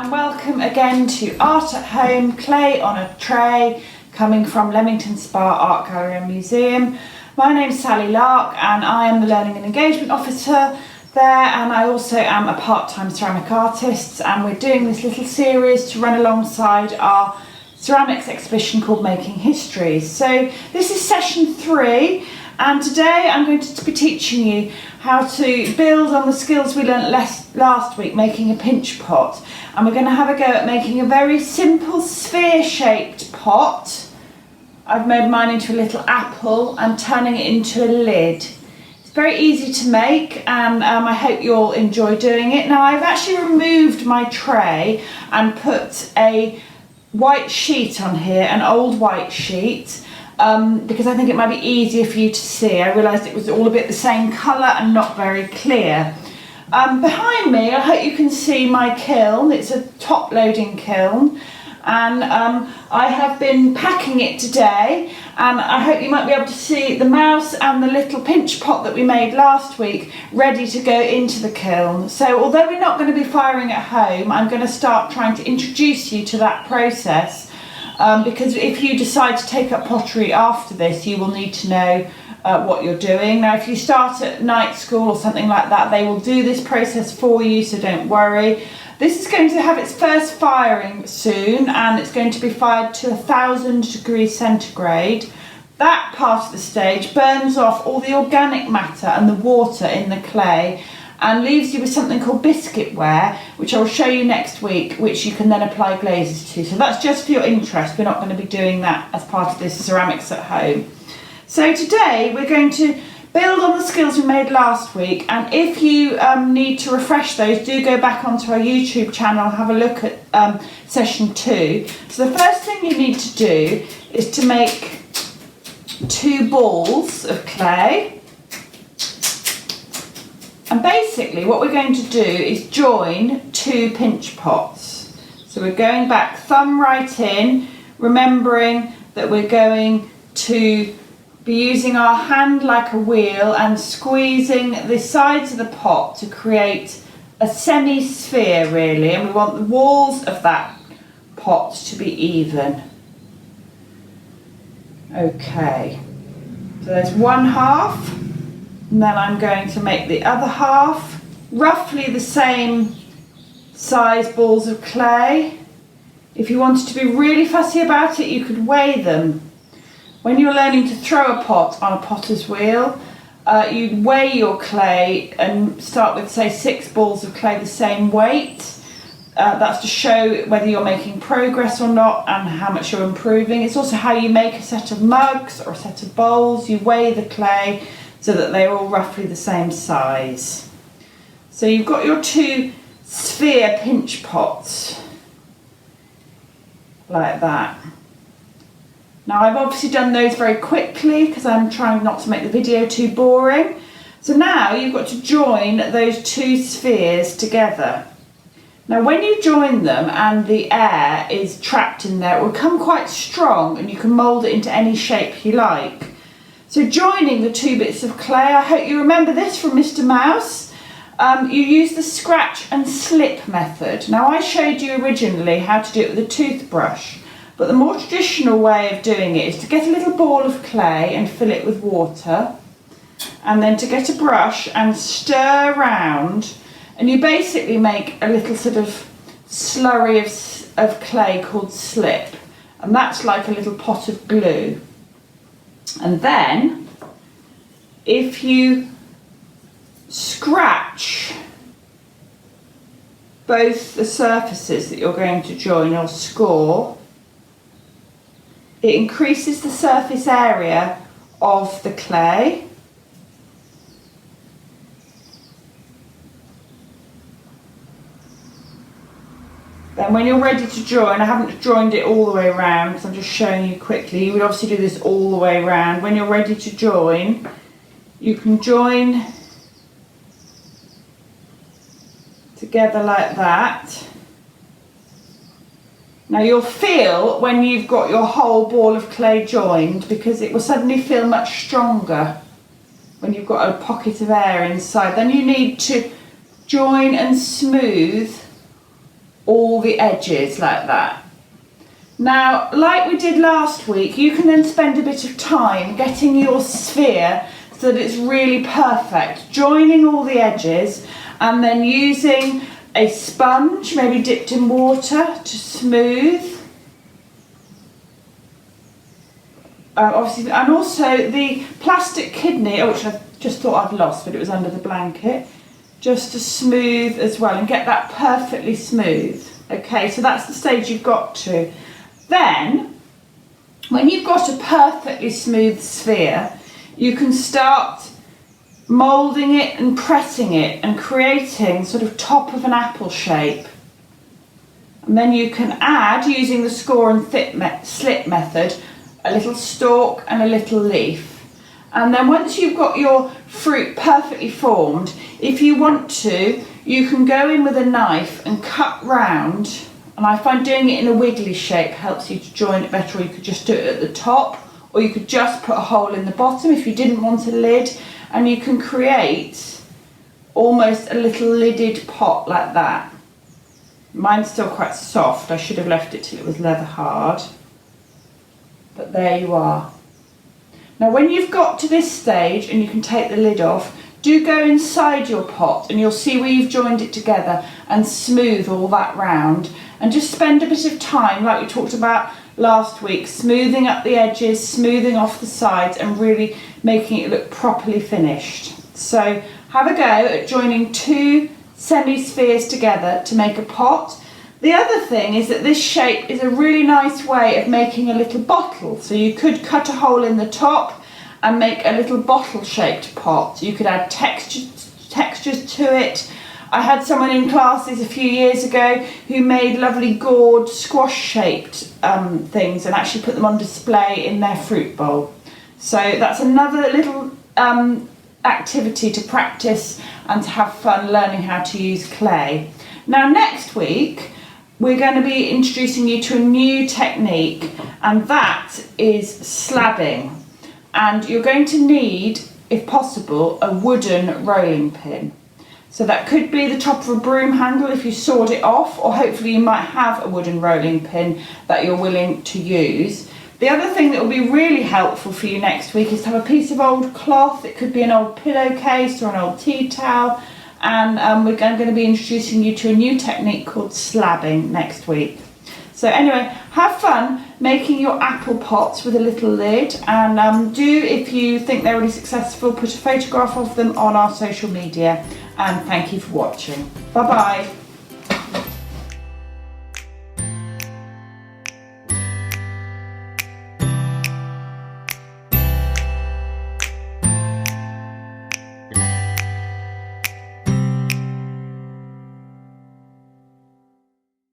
and welcome again to Art at Home, Clay on a Tray, coming from Leamington Spa Art Gallery and Museum. My name's Sally Larke and I am the Learning and Engagement Officer there, and I also am a part-time ceramic artist, and we're doing this little series to run alongside our ceramics exhibition called Making Histories. So this is session 3, and today I'm going to be teaching you how to build on the skills we learnt last week, making a pinch pot. And we're going to have a go at making a very simple sphere-shaped pot. I've made mine into a little apple and turning it into a lid. It's very easy to make, and I hope you'll enjoy doing it. Now, I've actually removed my tray and put a white sheet on here, an old white sheet, because I think it might be easier for you to see. I realised it was all a bit the same colour and not very clear. Behind me, I hope you can see my kiln. It's a top loading kiln, and I have been packing it today, and I hope you might be able to see the mouse and the little pinch pot that we made last week ready to go into the kiln. So although we're not going to be firing at home, I'm going to start trying to introduce you to that process. Because if you decide to take up pottery after this, you will need to know what you're doing. Now, if you start at night school or something like that, they will do this process for you, so don't worry. This is going to have its first firing soon, and it's going to be fired to 1000 degrees centigrade. That part of the stage burns off all the organic matter and the water in the clay, and leaves you with something called biscuitware, which I'll show you next week, which you can then apply glazes to. So that's just for your interest. We're not going to be doing that as part of this ceramics at home. So today we're going to build on the skills we made last week, and if you need to refresh those, do go back onto our YouTube channel and have a look at session 2. So the first thing you need to do is to make 2 balls of clay. And basically what we're going to do is join 2 pinch pots. So we're going back thumb right in, remembering that we're going to be using our hand like a wheel and squeezing the sides of the pot to create a semi-sphere really, and we want the walls of that pot to be even. Okay, so there's one half. And then I'm going to make the other half, roughly the same size balls of clay. If you wanted to be really fussy about it, you could weigh them. When you're learning to throw a pot on a potter's wheel, you'd weigh your clay and start with, say, 6 balls of clay the same weight. That's to show whether you're making progress or not and how much you're improving. It's also how you make a set of mugs or a set of bowls. You weigh the clay so that they're all roughly the same size. So you've got your 2 sphere pinch pots, like that. Now I've obviously done those very quickly because I'm trying not to make the video too boring. So now you've got to join those 2 spheres together. Now when you join them and the air is trapped in there, it will come quite strong and you can mould it into any shape you like. So joining the 2 bits of clay, I hope you remember this from Mr. Mouse, you use the scratch and slip method. Now I showed you originally how to do it with a toothbrush, but the more traditional way of doing it is to get a little ball of clay and fill it with water, and then to get a brush and stir around, and you basically make a little sort of slurry of clay called slip, and that's like a little pot of glue. And then, if you scratch both the surfaces that you're going to join or score, it increases the surface area of the clay. Then when you're ready to join, I haven't joined it all the way around because I'm just showing you quickly. You would obviously do this all the way around. When you're ready to join, you can join together like that. Now you'll feel when you've got your whole ball of clay joined, because it will suddenly feel much stronger when you've got a pocket of air inside. Then you need to join and smooth all the edges like that. Now, like we did last week, you can then spend a bit of time getting your sphere so that it's really perfect, joining all the edges and then using a sponge, maybe dipped in water, to smooth. Obviously, and also the plastic kidney, which I just thought I'd lost, but it was under the blanket, just to smooth as well and get that perfectly smooth. Okay, so that's the stage you've got to. Then, when you've got a perfectly smooth sphere, you can start moulding it and pressing it and creating sort of top of an apple shape. And then you can add, using the score and slit method, a little stalk and a little leaf. And then once you've got your fruit perfectly formed, if you want to, you can go in with a knife and cut round. And I find doing it in a wiggly shape helps you to join it better, or you could just do it at the top, or you could just put a hole in the bottom if you didn't want a lid, and you can create almost a little lidded pot like that. Mine's still quite soft, I should have left it till it was leather hard, but there you are. Now when you've got to this stage and you can take the lid off, do go inside your pot and you'll see where you've joined it together and smooth all that round, and just spend a bit of time, like we talked about last week, smoothing up the edges, smoothing off the sides and really making it look properly finished. So have a go at joining two semi-spheres together to make a pot. The other thing is that this shape is a really nice way of making a little bottle. So you could cut a hole in the top and make a little bottle shaped pot. You could add textures to it. I had someone in classes a few years ago who made lovely gourd squash shaped things and actually put them on display in their fruit bowl. So that's another little activity to practice and to have fun learning how to use clay. Now next week we're going to be introducing you to a new technique, and that is slabbing. And you're going to need, if possible, a wooden rolling pin. So that could be the top of a broom handle if you sawed it off, or hopefully you might have a wooden rolling pin that you're willing to use. The other thing that will be really helpful for you next week is to have a piece of old cloth. It could be an old pillowcase or an old tea towel. And we're going to be introducing you to a new technique called slabbing next week. So anyway, have fun making your apple pots with a little lid, and do, if you think they're really successful, put a photograph of them on our social media. And thank you for watching. Bye bye.